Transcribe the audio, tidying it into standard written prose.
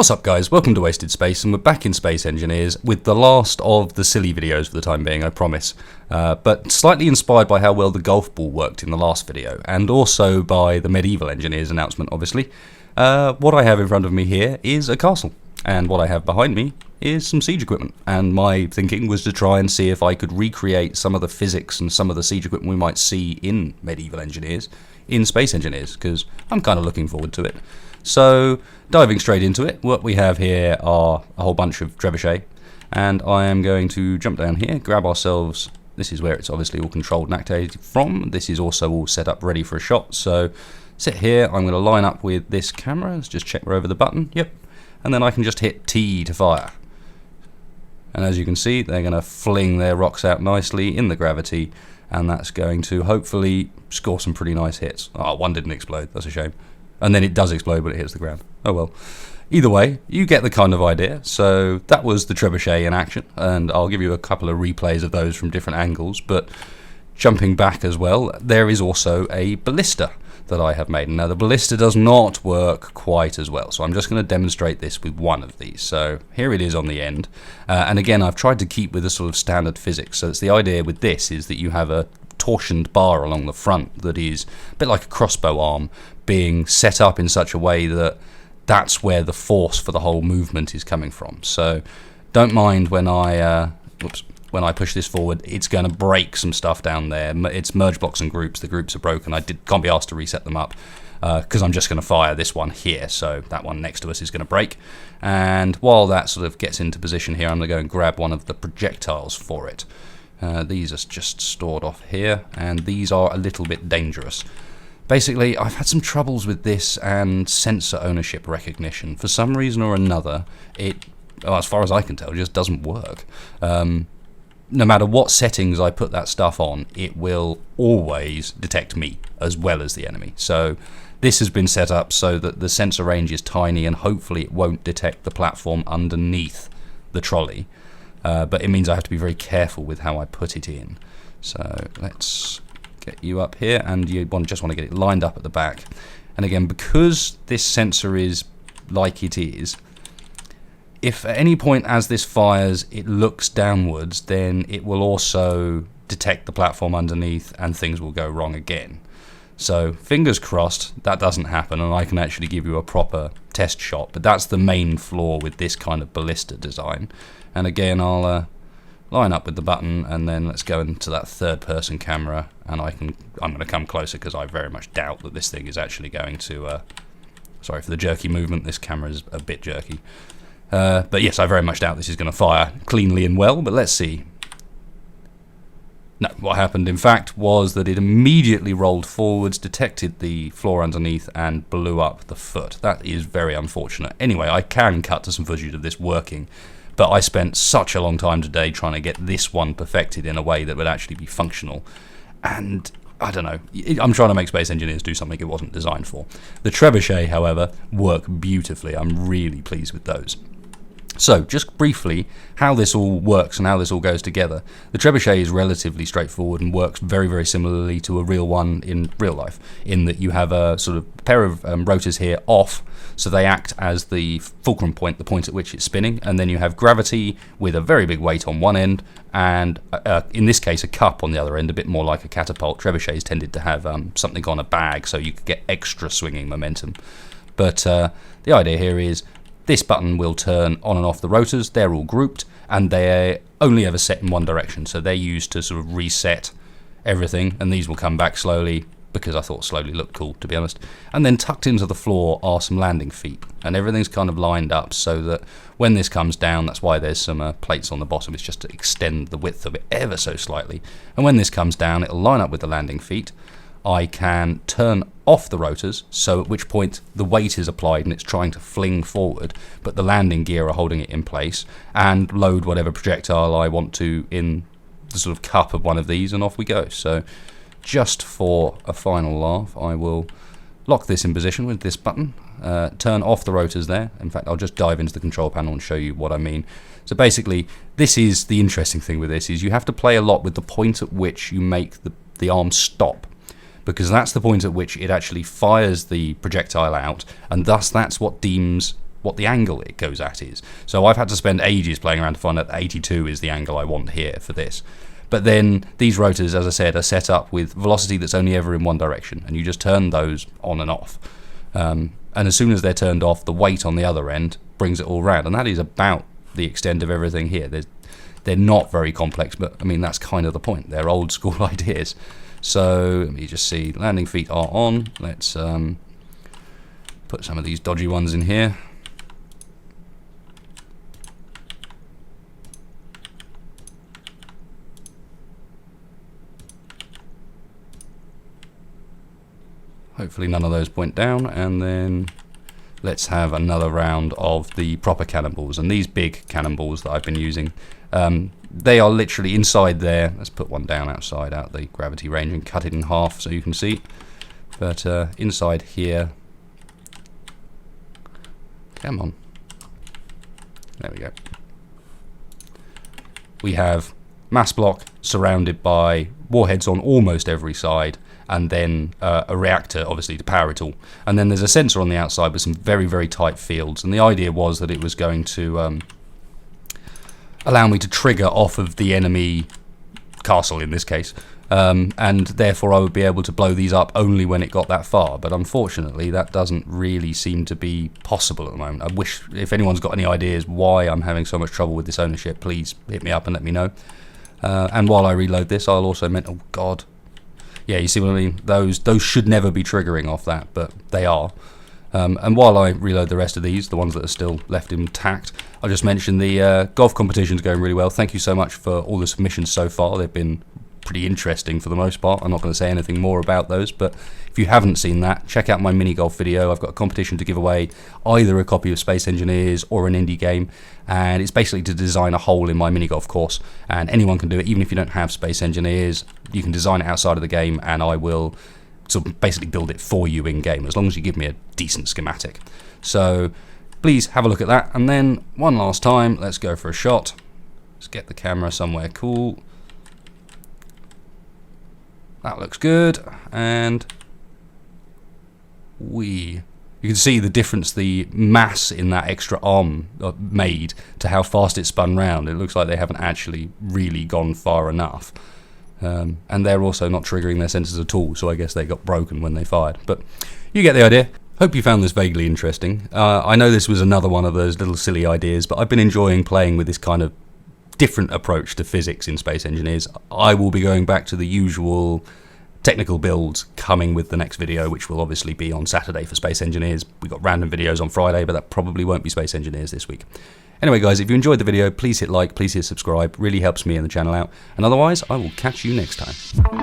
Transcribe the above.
What's up guys, welcome to Wasted Space, and we're back in Space Engineers with the last of the silly videos for the time being, I promise. But slightly inspired by how well the golf ball worked in the last video, and also by the Medieval Engineers announcement obviously. What I have in front of me here is a castle, and what I have behind me is some siege equipment, and my thinking was to try and see if I could recreate some of the physics and some of the siege equipment we might see in Medieval Engineers in Space Engineers, because I'm kind of looking forward to it. So, diving straight into it, what we have here are a whole bunch of trebuchet, and I am going to jump down here, grab ourselves, this is where it's obviously all controlled and activated from, this is also all set up ready for a shot, so sit here, I'm going to line up with this camera, let's just check we're over the button, yep, and then I can just hit T to fire. And as you can see, they're going to fling their rocks out nicely in the gravity, and that's going to hopefully score some pretty nice hits. Oh, one didn't explode, that's a shame. And then it does explode when it hits the ground. Oh well. Either way, you get the kind of idea. So that was the trebuchet in action, and I'll give you a couple of replays of those from different angles, but jumping back as well, there is also a ballista that I have made. Now the ballista does not work quite as well, so I'm just going to demonstrate this with one of these. So here it is on the end, and again I've tried to keep with the sort of standard physics. So it's the idea with this is that you have a torsioned bar along the front that is a bit like a crossbow arm being set up in such a way that that's where the force for the whole movement is coming from. So don't mind when I push this forward, it's going to break some stuff down there. It's merge blocks and groups. The groups are broken. Can't be asked to reset them up because I'm just going to fire this one here. So that one next to us is going to break. And while that sort of gets into position here, I'm going to go and grab one of the projectiles for it. These are just stored off here, and these are a little bit dangerous. Basically, I've had some troubles with this and sensor ownership recognition. For some reason or another, as far as I can tell, just doesn't work. No matter what settings I put that stuff on, it will always detect me as well as the enemy. So this has been set up so that the sensor range is tiny, and hopefully it won't detect the platform underneath the trolley. But it means I have to be very careful with how I put it in. So let's get you up here, and you just want to get it lined up at the back. And again, because this sensor is like it is, if at any point as this fires it looks downwards, then it will also detect the platform underneath and things will go wrong again. So fingers crossed that doesn't happen and I can actually give you a proper test shot, but that's the main flaw with this kind of ballista design. And again, I'll line up with the button, and then let's go into that third person camera, and I'm going to come closer because I very much doubt that this thing is actually going to, sorry for the jerky movement, this camera is a bit jerky. But yes, I very much doubt this is going to fire cleanly and well, but let's see. No, what happened in fact was that it immediately rolled forwards, detected the floor underneath, and blew up the foot. That is very unfortunate. Anyway, I can cut to some footage of this working, but I spent such a long time today trying to get this one perfected in a way that would actually be functional. And I don't know, I'm trying to make Space Engineers do something it wasn't designed for. The trebuchet, however, work beautifully. I'm really pleased with those. So, just briefly, how this all works and how this all goes together. The trebuchet is relatively straightforward and works very, very similarly to a real one in real life, in that you have a sort of pair of rotors here off, so they act as the fulcrum point, the point at which it's spinning, and then you have gravity with a very big weight on one end, and in this case a cup on the other end, a bit more like a catapult. Trebuchets tended to have something on a bag, so you could get extra swinging momentum. But the idea here is this button will turn on and off the rotors. They're all grouped, and they're only ever set in one direction, so they're used to sort of reset everything, and these will come back slowly, because I thought slowly looked cool, to be honest. And then tucked into the floor are some landing feet, and everything's kind of lined up so that when this comes down, that's why there's some plates on the bottom, it's just to extend the width of it ever so slightly. And when this comes down, it'll line up with the landing feet. I can turn off the rotors, so at which point the weight is applied and it's trying to fling forward, but the landing gear are holding it in place, and load whatever projectile I want to in the sort of cup of one of these, and off we go. So just for a final laugh, I will lock this in position with this button, turn off the rotors there. In fact, I'll just dive into the control panel and show you what I mean. So basically, this is the interesting thing with this, is you have to play a lot with the point at which you make the arm stop. because that's the point at which it actually fires the projectile out, and thus that's what deems what the angle it goes at is. So I've had to spend ages playing around to find out that 82 is the angle I want here for this. But then these rotors, as I said, are set up with velocity that's only ever in one direction, and you just turn those on and off. And as soon as they're turned off, the weight on the other end brings it all round, and that is about the extent of everything here. They're not very complex, but I mean that's kind of the point. They're old school ideas. So let me just see, landing feet are on. Let's put some of these dodgy ones in here. Hopefully none of those point down, and then let's have another round of the proper cannonballs. And these big cannonballs that I've been using, they are literally inside there. Let's put one down outside, out the gravity range, and cut it in half so you can see. But inside here, come on, there we go. We have mass block surrounded by warheads on almost every side, and then a reactor, obviously, to power it all. And then there's a sensor on the outside with some very, very tight fields. And the idea was that it was going to allow me to trigger off of the enemy castle, in this case. And therefore I would be able to blow these up only when it got that far. But unfortunately, that doesn't really seem to be possible at the moment. I wish, if anyone's got any ideas why I'm having so much trouble with this ownership, please hit me up and let me know. And while I reload this, I'll also oh god. Yeah, you see what I mean? Those should never be triggering off that, but they are. And while I reload the rest of these, the ones that are still left intact, I'll just mention the golf competition's going really well. Thank you so much for all the submissions so far. They've been pretty interesting for the most part. I'm not going to say anything more about those, but if you haven't seen that, check out my mini golf video. I've got a competition to give away, either a copy of Space Engineers or an indie game, and it's basically to design a hole in my mini golf course, and anyone can do it. Even if you don't have Space Engineers, you can design it outside of the game, and I will sort of basically build it for you in game, as long as you give me a decent schematic. So please have a look at that. And then one last time, let's go for a shot. Let's get the camera somewhere cool. That looks good, and you can see the difference the mass in that extra arm made to how fast it spun round. It looks like they haven't actually really gone far enough. And they're also not triggering their sensors at all, so I guess they got broken when they fired. But you get the idea. Hope you found this vaguely interesting. I know this was another one of those little silly ideas, but I've been enjoying playing with this kind of different approach to physics in Space Engineers. I will be going back to the usual technical builds coming with the next video, which will obviously be on Saturday for Space Engineers. We got random videos on Friday, but that probably won't be Space Engineers this week. Anyway guys, if you enjoyed the video, please hit like, please hit subscribe, really helps me and the channel out, and otherwise I will catch you next time.